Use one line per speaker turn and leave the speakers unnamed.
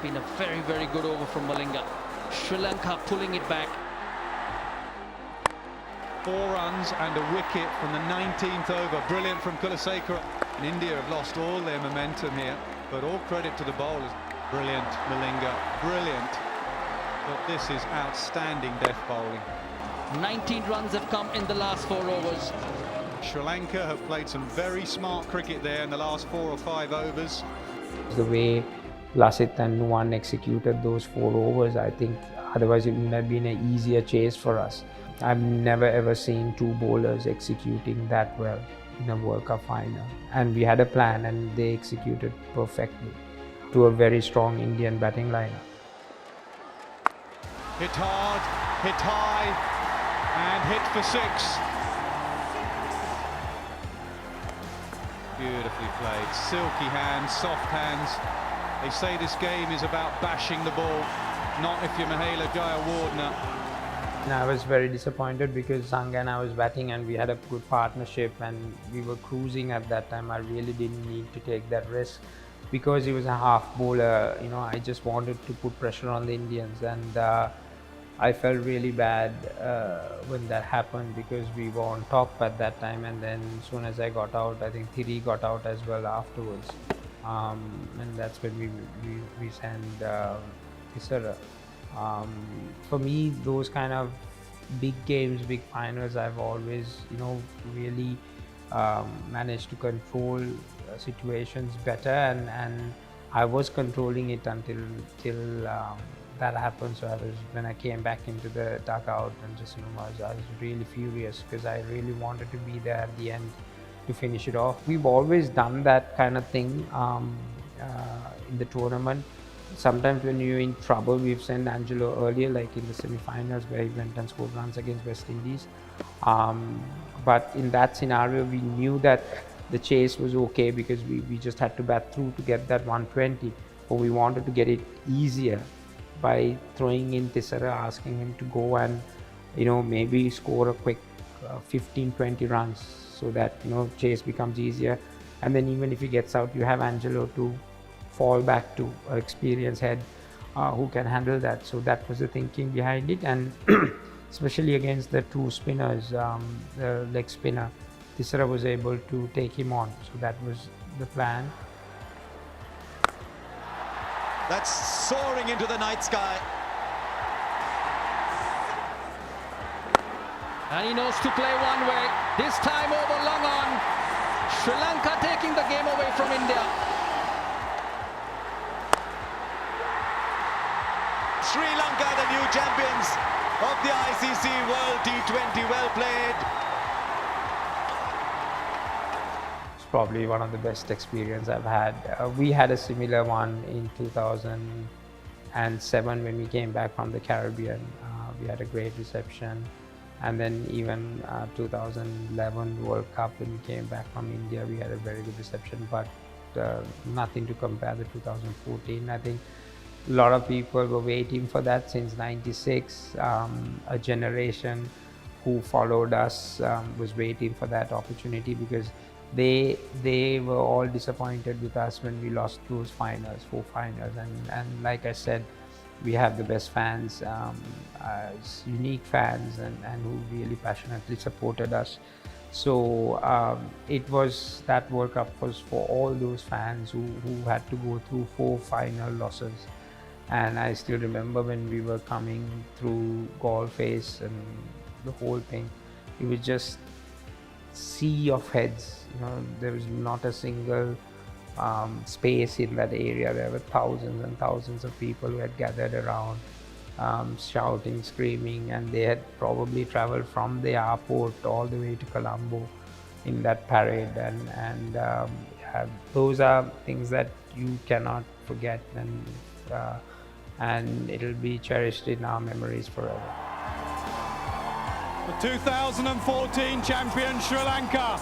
been a very, very good over from Malinga. Sri Lanka pulling it back.
4 runs and a wicket from the 19th over. Brilliant from Kulasekara. And India have lost all their momentum here, but all credit to the bowlers. Brilliant, Malinga, brilliant. But this is outstanding death bowling.
19 runs have come in the last 4 overs.
Sri Lanka have played some very smart cricket there in the last 4 or 5 overs.
The way Lasith and Nuwan executed those 4 overs, I think otherwise it would have been an easier chase for us. I've never ever seen 2 bowlers executing that well in a World Cup final. And we had a plan and they executed perfectly to a very strong Indian batting lineup.
Hit hard, hit high, and hit for 6. Beautifully played, silky hands, soft hands. They say this game is about bashing the ball, not if you're Mahela Jayawardene.
I was very disappointed because Sangha and I was batting and we had a good partnership and we were cruising at that time. I really didn't need to take that risk because he was a half bowler. You know, I just wanted to put pressure on the Indians, and I felt really bad when that happened because we were on top at that time, and then as soon as I got out, I think Thiri got out as well afterwards, and that's when we sent Tisera. For me, those kind of big games, big finals, I've always, really managed to control situations better, and I was controlling it until that happened. So when I came back into the Dhaka out and just I was really furious because I really wanted to be there at the end to finish it off. We've always done that kind of thing in the tournament. Sometimes when you're in trouble, we've sent Angelo earlier, like in the semi-finals where he went and scored runs against West Indies. But in that scenario, we knew that the chase was okay because we just had to bat through to get that 120. But we wanted to get it easier by throwing in Tisera, asking him to go and, maybe score a quick 15-20 runs so that, chase becomes easier. And then even if he gets out, you have Angelo to fall back to an experienced head who can handle that. So that was the thinking behind it, and especially against the 2 spinners, the leg spinner, Tisera was able to take him on. So that was the plan.
That's soaring into the night sky.
And he knows to play one way. This time over long on. Sri Lanka taking the game away from India.
Sri Lanka, the new champions of the ICC World T20. Well played.
It's probably one of the best experiences I've had. We had a similar one in 2007 when we came back from the Caribbean. We had a great reception. And then even 2011 World Cup, when we came back from India, we had a very good reception, but nothing to compare to 2014. I think a lot of people were waiting for that since '96. A generation who followed us was waiting for that opportunity because they were all disappointed with us when we lost those finals, 4 finals. And like I said, we have the best fans, unique fans, and who really passionately supported us. So that World Cup was for all those fans who had to go through 4 final losses. And I still remember when we were coming through Galle Face and the whole thing, it was just sea of heads. There was not a single space in that area. There were thousands and thousands of people who had gathered around, shouting, screaming, and they had probably traveled from the airport all the way to Colombo in that parade. And those are things that you cannot forget, and it'll be cherished in our memories forever.
The 2014 champion Sri Lanka